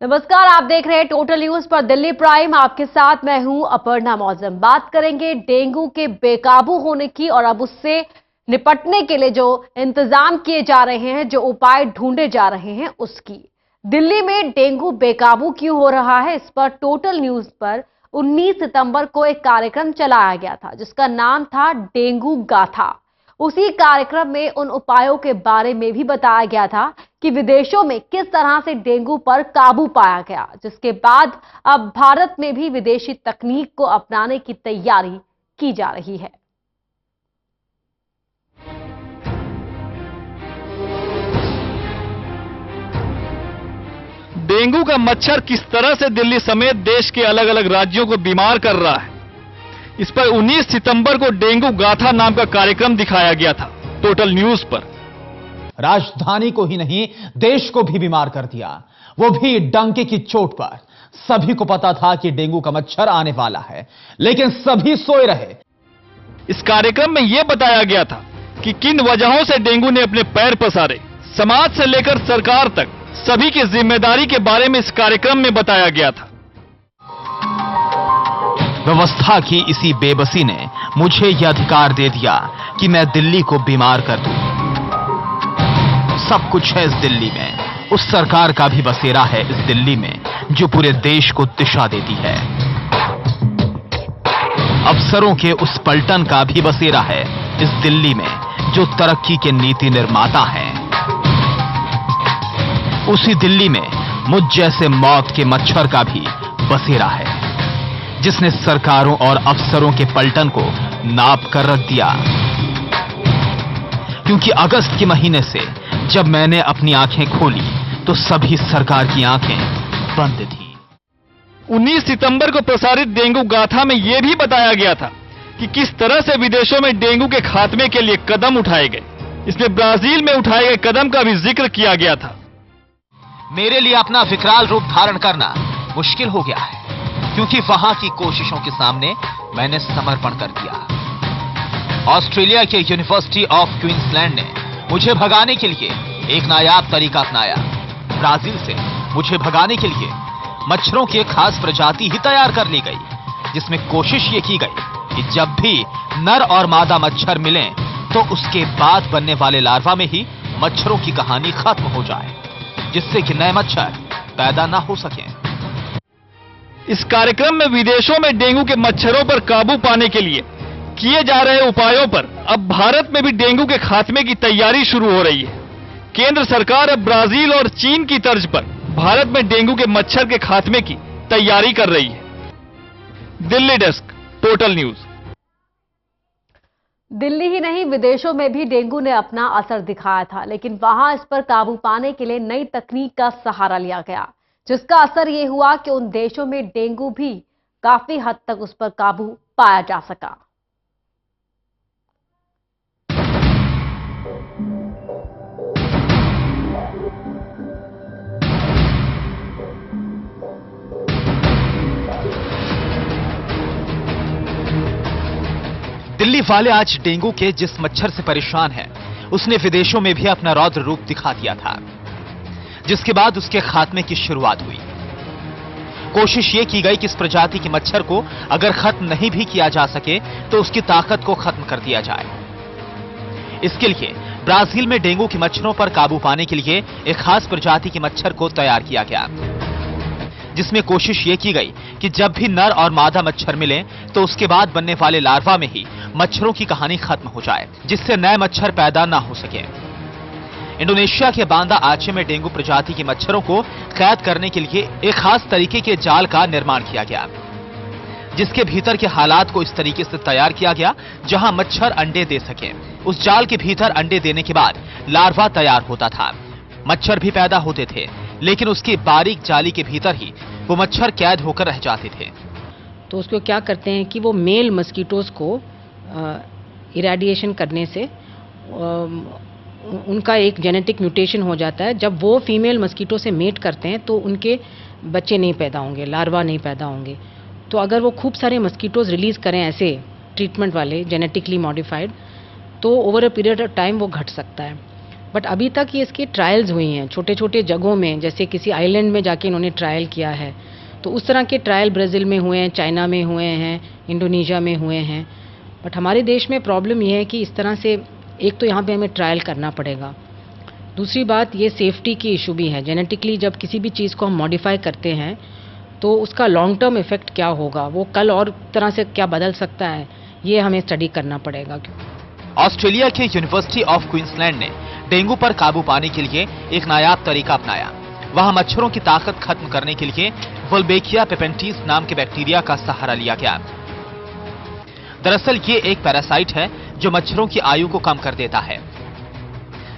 नमस्कार, आप देख रहे हैं टोटल न्यूज पर दिल्ली प्राइम। आपके साथ मैं हूं अपर्णा मौजम। बात करेंगे डेंगू के बेकाबू होने की और अब उससे निपटने के लिए जो इंतजाम किए जा रहे हैं, जो उपाय ढूंढे जा रहे हैं उसकी। दिल्ली में डेंगू बेकाबू क्यों हो रहा है, इस पर टोटल न्यूज पर 19 सितंबर को एक कार्यक्रम चलाया गया था जिसका नाम था डेंगू गाथा। उसी कार्यक्रम में उन उपायों के बारे में भी बताया गया था कि विदेशों में किस तरह से डेंगू पर काबू पाया गया, जिसके बाद अब भारत में भी विदेशी तकनीक को अपनाने की तैयारी की जा रही है। डेंगू का मच्छर किस तरह से दिल्ली समेत देश के अलग अलग राज्यों को बीमार कर रहा है, इस पर 19 सितंबर को डेंगू गाथा नाम का कार्यक्रम दिखाया गया था टोटल न्यूज पर। राजधानी को ही नहीं देश को भी बीमार कर दिया, वो भी डंके की चोट पर। सभी को पता था कि डेंगू का मच्छर आने वाला है, लेकिन सभी सोए रहे। इस कार्यक्रम में यह बताया गया था कि किन वजहों से डेंगू ने अपने पैर पसारे। समाज से लेकर सरकार तक सभी की जिम्मेदारी के बारे में इस कार्यक्रम में बताया गया था। व्यवस्था की इसी बेबसी ने मुझे यह अधिकार दे दिया कि मैं दिल्ली को बीमार कर दूं। सब कुछ है इस दिल्ली में, उस सरकार का भी बसेरा है इस दिल्ली में जो पूरे देश को दिशा देती है। अफसरों के उस पलटन का भी बसेरा है इस दिल्ली में जो तरक्की के नीति निर्माता हैं। उसी दिल्ली में मुझ जैसे मौत के मच्छर का भी बसेरा है जिसने सरकारों और अफसरों के पलटन को नाप कर रख दिया। क्योंकि अगस्त के महीने से जब मैंने अपनी आंखें खोली तो सभी सरकार की आंखें बंद थी। 19 सितंबर को प्रसारित डेंगू गाथा में यह भी बताया गया था कि किस तरह से विदेशों में डेंगू के खात्मे के लिए कदम उठाए गए। इसमें ब्राजील में उठाए गए कदम का भी जिक्र किया गया था। मेरे लिए अपना विकराल रूप धारण करना मुश्किल हो गया है क्योंकि वहां की कोशिशों के सामने मैंने समर्पण कर दिया। ऑस्ट्रेलिया के यूनिवर्सिटी ऑफ क्वींसलैंड ने मुझे भगाने के लिए एक नायाब तरीका अपनाया। ब्राजील से मुझे भगाने के लिए मच्छरों की एक खास प्रजाति ही तैयार कर ली गई, जिसमें कोशिश ये की गई कि जब भी नर और मादा मच्छर मिलें तो उसके बाद बनने वाले लार्वा में ही मच्छरों की कहानी खत्म हो जाए, जिससे कि नए मच्छर पैदा ना हो सकें। इस कार्यक्रम में विदेशों में डेंगू के मच्छरों पर काबू पाने के लिए किए जा रहे उपायों पर अब भारत में भी डेंगू के खात्मे की तैयारी शुरू हो रही है। केंद्र सरकार अब ब्राजील और चीन की तर्ज पर भारत में डेंगू के मच्छर के खात्मे की तैयारी कर रही है। Delhi desk, total news. Delhi ही नहीं, विदेशों में भी डेंगू ने अपना असर दिखाया था, लेकिन वहां इस पर काबू पाने के लिए नई तकनीक का सहारा लिया गया, जिसका असर ये हुआ कि उन देशों में डेंगू भी काफी हद तक उस पर काबू पाया जा सका। दिल्ली वाले आज डेंगू के जिस मच्छर से परेशान हैं, उसने विदेशों में भी अपना रौद्र रूप दिखा दिया था, जिसके बाद उसके खात्मे की शुरुआत हुई। कोशिश यह की गई कि इस प्रजाति के मच्छर को अगर खत्म नहीं भी किया जा सके तो उसकी ताकत को खत्म कर दिया जाए। इसके लिए ब्राजील में डेंगू के मच्छरों पर काबू पाने के लिए एक खास प्रजाति के मच्छर को तैयार किया गया, जिसमें कोशिश यह की गई कि जब भी नर और मादा मच्छर मिलें तो उसके बाद बनने वाले लार्वा में ही मच्छरों की कहानी खत्म हो जाए, जिससे नए मच्छर पैदा ना हो सके। इंडोनेशिया के बांदा आचे में डेंगू प्रजाति के मच्छरों को कैद करने के लिए एक खास तरीके के जाल का निर्माण किया गया, जिसके भीतर के हालात को इस तरीके से तैयार किया गया जहां मच्छर अंडे दे सके। उस जाल के भीतर अंडे देने के बाद लार्वा तैयार होता था, मच्छर भी पैदा होते थे, लेकिन उसकी बारीक जाली के भीतर ही वो मच्छर कैद होकर रह जाते थे। तो उसको क्या करते हैं कि वो मेल मस्कीटोज को इरेडिएशन करने से उनका एक जेनेटिक म्यूटेशन हो जाता है। जब वो फीमेल मस्कीटो से मेट करते हैं तो उनके बच्चे नहीं पैदा होंगे, लार्वा नहीं पैदा होंगे। तो अगर वो खूब सारे मस्कीटोज रिलीज करें ऐसे ट्रीटमेंट वाले जेनेटिकली मॉडिफाइड, तो over a period of time वो घट सकता है। बट अभी तक ये इसकी ट्रायल्स हुई हैं छोटे छोटे जगहों में, जैसे किसी आइलैंड में जाके इन्होंने ट्रायल किया है। तो उस तरह के ट्रायल ब्राज़ील में हुए हैं, चाइना में हुए हैं, इंडोनेशिया में हुए हैं। बट हमारे देश में प्रॉब्लम ये है कि इस तरह से एक तो यहाँ पे हमें ट्रायल करना पड़ेगा, दूसरी बात ये सेफ्टी की इशू भी है। जेनेटिकली जब किसी भी चीज़ को हम मॉडिफाई करते हैं तो उसका लॉन्ग टर्म इफेक्ट क्या होगा, वो कल और तरह से क्या बदल सकता है, ये हमें स्टडी करना पड़ेगा। ऑस्ट्रेलिया के यूनिवर्सिटी ऑफ क्वींसलैंड ने डेंगू पर काबू पाने के लिए एक नायाब तरीका अपनाया। वहां मच्छरों की ताकत खत्म करने के लिए वोल्बेकिया पेपेंटिस नाम के बैक्टीरिया का सहारा लिया गया। दरअसल ये एक पैरासाइट है जो मच्छरों की आयु को कम कर देता है,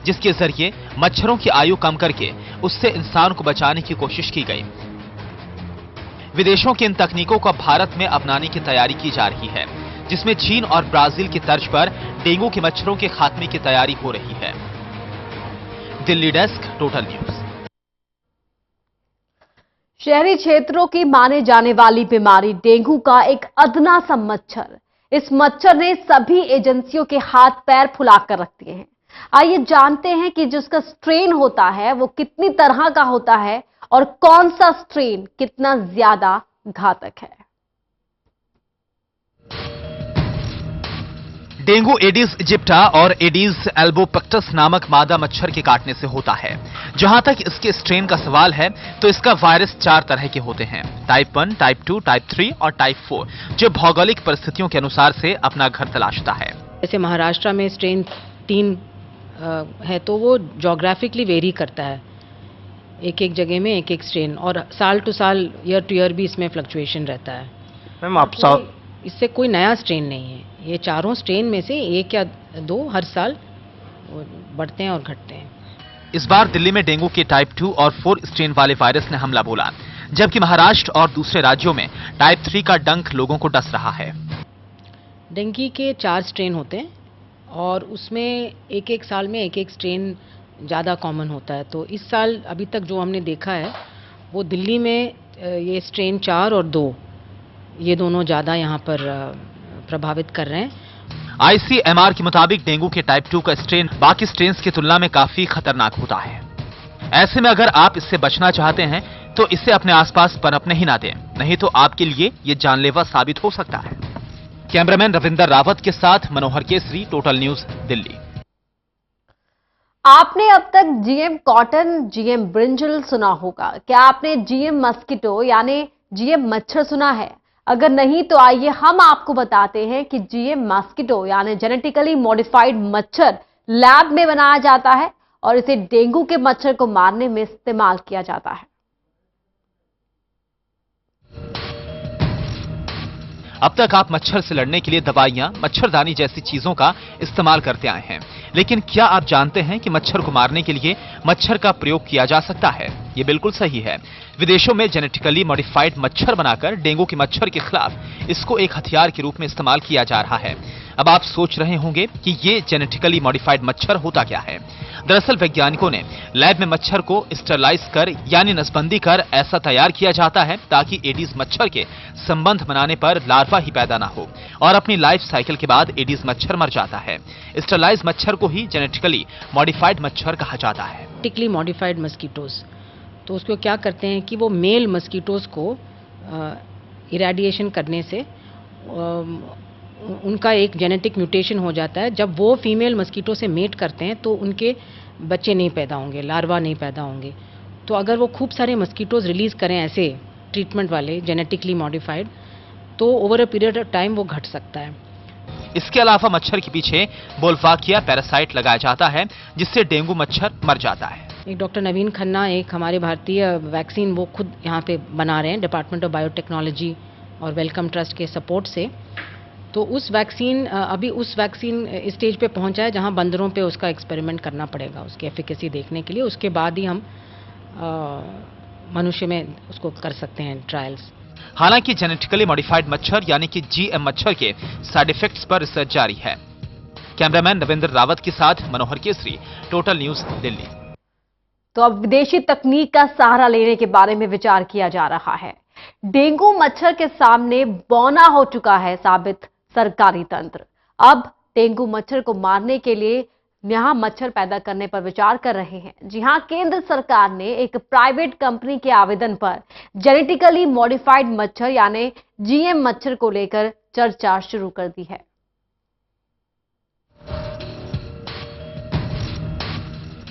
जिसके जरिए मच्छरों की आयु कम करके उससे इंसान को बचाने की कोशिश की गई। विदेशों की इन तकनीकों को भारत में अपनाने की तैयारी की जा रही है, जिसमें चीन और ब्राजील की तर्ज पर डेंगू के मच्छरों के खात्मे की तैयारी हो रही है। Delhi desk, total news. शहरी क्षेत्रों की माने जाने वाली बीमारी डेंगू का एक अदना सा मच्छर। इस मच्छर ने सभी एजेंसियों के हाथ पैर फुलाकर रख दिए हैं। आइए जानते हैं कि जिसका स्ट्रेन होता है वो कितनी तरह का होता है और कौन सा स्ट्रेन कितना ज्यादा घातक है। डेंगू एडिस इजिप्टा और एडिस एल्बोपेक्टस नामक मादा मच्छर के काटने से होता है। जहां तक इसके स्ट्रेन का सवाल है तो इसका वायरस 4 तरह के होते हैं, टाइप 1, टाइप 2, टाइप 3 और टाइप 4, जो भौगोलिक परिस्थितियों के अनुसार से अपना घर तलाशता है। जैसे महाराष्ट्र में स्ट्रेन 3 है तो वो जोग्राफिकली वेरी करता है, एक एक जगह में एक एक स्ट्रेन, और साल टू साल, ईयर टू ईयर भी इसमें फ्लक्चुएशन रहता है। मैम आप इससे कोई नया स्ट्रेन नहीं है, ये चारों स्ट्रेन में से एक या दो हर साल बढ़ते हैं और घटते हैं। इस बार दिल्ली में डेंगू के टाइप 2 और 4 स्ट्रेन वाले वायरस ने हमला बोला, जबकि महाराष्ट्र और दूसरे राज्यों में टाइप 3 का डंक लोगों को डस रहा है। डेंगू के 4 स्ट्रेन होते हैं और उसमें एक एक साल में एक एक स्ट्रेन ज़्यादा कॉमन होता है। तो इस साल अभी तक जो हमने देखा है वो दिल्ली में ये स्ट्रेन 4 और 2, ये दोनों ज़्यादा यहाँ पर प्रभावित कर रहे हैं। आईसीएमआर के मुताबिक डेंगू के टाइप 2 का स्ट्रेन बाकी स्ट्रेन्स की तुलना में काफी खतरनाक होता है। ऐसे में अगर आप इससे बचना चाहते हैं तो इसे अपने आसपास पनपने ही ना दें, नहीं तो आपके लिए ये जानलेवा साबित हो सकता है। कैमरामैन रविंदर रावत के साथ मनोहर केसरी, टोटल न्यूज, दिल्ली। आपने अब तक जीएम कॉटन, जीएम ब्रिंजल सुना होगा। क्या आपने जीएम मस्कीटो यानी जीएम मच्छर सुना है? अगर नहीं तो आइए हम आपको बताते हैं कि जीएम मस्कीटो यानी जेनेटिकली मॉडिफाइड मच्छर लैब में बनाया जाता है और इसे डेंगू के मच्छर को मारने में इस्तेमाल किया जाता है। अब तक आप मच्छर से लड़ने के लिए दवाइयां, मच्छरदानी जैसी चीजों का इस्तेमाल करते आए हैं, लेकिन क्या आप जानते हैं कि मच्छर को मारने के लिए मच्छर का प्रयोग किया जा सकता है? ये बिल्कुल सही है। विदेशों में जेनेटिकली मॉडिफाइड मच्छर बनाकर डेंगू के मच्छर के खिलाफ इसको एक हथियार के रूप में इस्तेमाल किया जा रहा है। अब आप सोच रहे होंगे कि ये जेनेटिकली मॉडिफाइड मच्छर होता क्या है। दरअसल वैज्ञानिकों ने लैब में मच्छर को स्टरलाइज कर यानी नसबंदी कर ऐसा तैयार किया जाता है ताकि एडीज मच्छर के संबंध बनाने पर लार्वा ही पैदा ना हो और अपनी लाइफ साइकिल के बाद एडीज मच्छर मर जाता है। स्टरलाइज मच्छर को ही जेनेटिकली मॉडिफाइड मच्छर कहा जाता है। जेनेटिकली मॉडिफाइड मस्कीटोज, तो उसको क्या करते हैं कि वो मेल मस्कीटोज को इरेडिएशन करने से उनका एक जेनेटिक म्यूटेशन हो जाता है। जब वो फीमेल मस्कीटो से मेट करते हैं तो उनके बच्चे नहीं पैदा होंगे, लार्वा नहीं पैदा होंगे। तो अगर वो खूब सारे मस्कीटोज रिलीज करें ऐसे ट्रीटमेंट वाले जेनेटिकली मॉडिफाइड, तो over a period of time वो घट सकता है। इसके अलावा मच्छर के पीछे बोल्वाकिया पैरासाइट लगाया जाता है जिससे डेंगू मच्छर मर जाता है। एक डॉक्टर नवीन खन्ना, एक हमारे भारतीय वैक्सीन वो खुद यहाँ पे बना रहे हैं डिपार्टमेंट ऑफ बायोटेक्नोलॉजी और वेलकम ट्रस्ट के सपोर्ट से। तो उस वैक्सीन अभी उस वैक्सीन स्टेज पे पहुंचा है जहां बंदरों पे उसका एक्सपेरिमेंट करना पड़ेगा उसकी एफिकेसी देखने के लिए। उसके बाद ही हम मनुष्य में उसको कर सकते हैं ट्रायल्स। हालांकि जेनेटिकली मॉडिफाइड मच्छर यानी कि जीएम मच्छर के साइड इफेक्ट्स पर रिसर्च जारी है। कैमरामैन रविंदर रावत के साथ मनोहर केसरी, टोटल न्यूज, दिल्ली। तो अब विदेशी तकनीक का सहारा लेने के बारे में विचार किया जा रहा है। डेंगू मच्छर के सामने बौना हो चुका है साबित सरकारी तंत्र। अब डेंगू मच्छर को मारने के लिए यहाँ मच्छर पैदा करने पर विचार कर रहे हैं। जी हां, केंद्र सरकार ने एक प्राइवेट कंपनी के आवेदन पर जेनेटिकली मॉडिफाइड मच्छर यानी जीएम मच्छर को लेकर चर्चा शुरू कर दी है।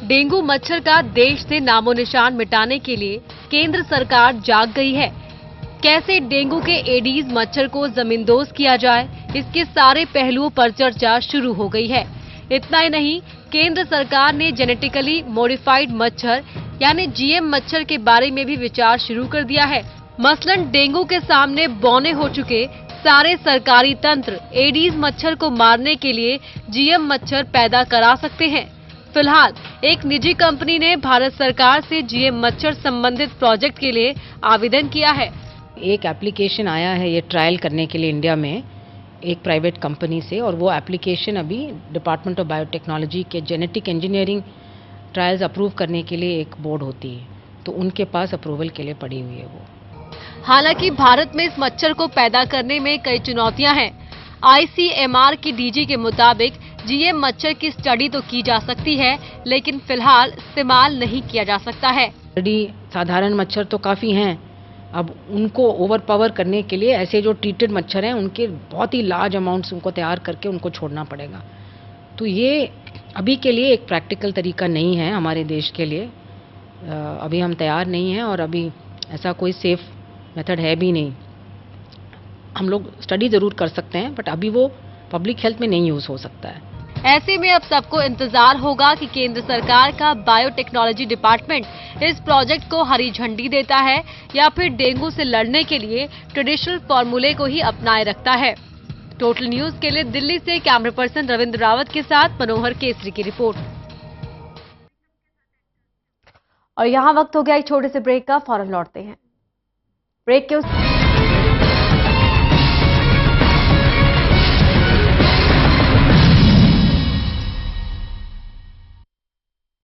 डेंगू मच्छर का देश से नामो निशान मिटाने के लिए केंद्र सरकार जाग गई है। कैसे डेंगू के एडीज मच्छर को जमींदोज किया जाए, इसके सारे पहलुओं पर चर्चा शुरू हो गई है। इतना ही नहीं, केंद्र सरकार ने जेनेटिकली मॉडिफाइड मच्छर यानी जीएम मच्छर के बारे में भी विचार शुरू कर दिया है। मसलन डेंगू के सामने बौने हो चुके सारे सरकारी तंत्र एडीज मच्छर को मारने के लिए जीएम मच्छर पैदा करा सकते हैं। फिलहाल एक निजी कंपनी ने भारत सरकार से जीएम मच्छर संबंधित प्रोजेक्ट के लिए आवेदन किया है। एक एप्लीकेशन आया है ये ट्रायल करने के लिए इंडिया में एक प्राइवेट कंपनी से, और वो एप्लीकेशन अभी डिपार्टमेंट ऑफ बायोटेक्नोलॉजी के जेनेटिक इंजीनियरिंग ट्रायल्स अप्रूव करने के लिए एक बोर्ड होती है, तो उनके पास अप्रूवल के लिए पड़ी हुई है वो। हालांकि भारत में इस मच्छर को पैदा करने में कई चुनौतियां हैं। आईसीएमआर की डीजी के मुताबिक जीएम मच्छर की स्टडी तो की जा सकती है, लेकिन फिलहाल इस्तेमाल नहीं किया जा सकता है। साधारण मच्छर तो काफी हैं, अब उनको ओवर पावर करने के लिए ऐसे जो ट्रीटेड मच्छर हैं उनके बहुत ही लार्ज अमाउंट्स उनको तैयार करके उनको छोड़ना पड़ेगा। तो ये अभी के लिए एक प्रैक्टिकल तरीका नहीं है हमारे देश के लिए। अभी हम तैयार नहीं हैं और अभी ऐसा कोई सेफ मेथड है भी नहीं। हम लोग स्टडी जरूर कर सकते हैं, बट अभी वो पब्लिक हेल्थ में नहीं यूज हो सकता है। ऐसे में अब सबको इंतजार होगा कि केंद्र सरकार का बायोटेक्नोलॉजी डिपार्टमेंट इस प्रोजेक्ट को हरी झंडी देता है या फिर डेंगू से लड़ने के लिए ट्रेडिशनल फॉर्मूले को ही अपनाए रखता है। टोटल न्यूज के लिए दिल्ली से कैमरा पर्सन रविंद्र रावत के साथ मनोहर केसरी की रिपोर्ट। और यहाँ वक्त हो गया एक छोटे से ब्रेक का, फौरन लौटते हैं। ब्रेक के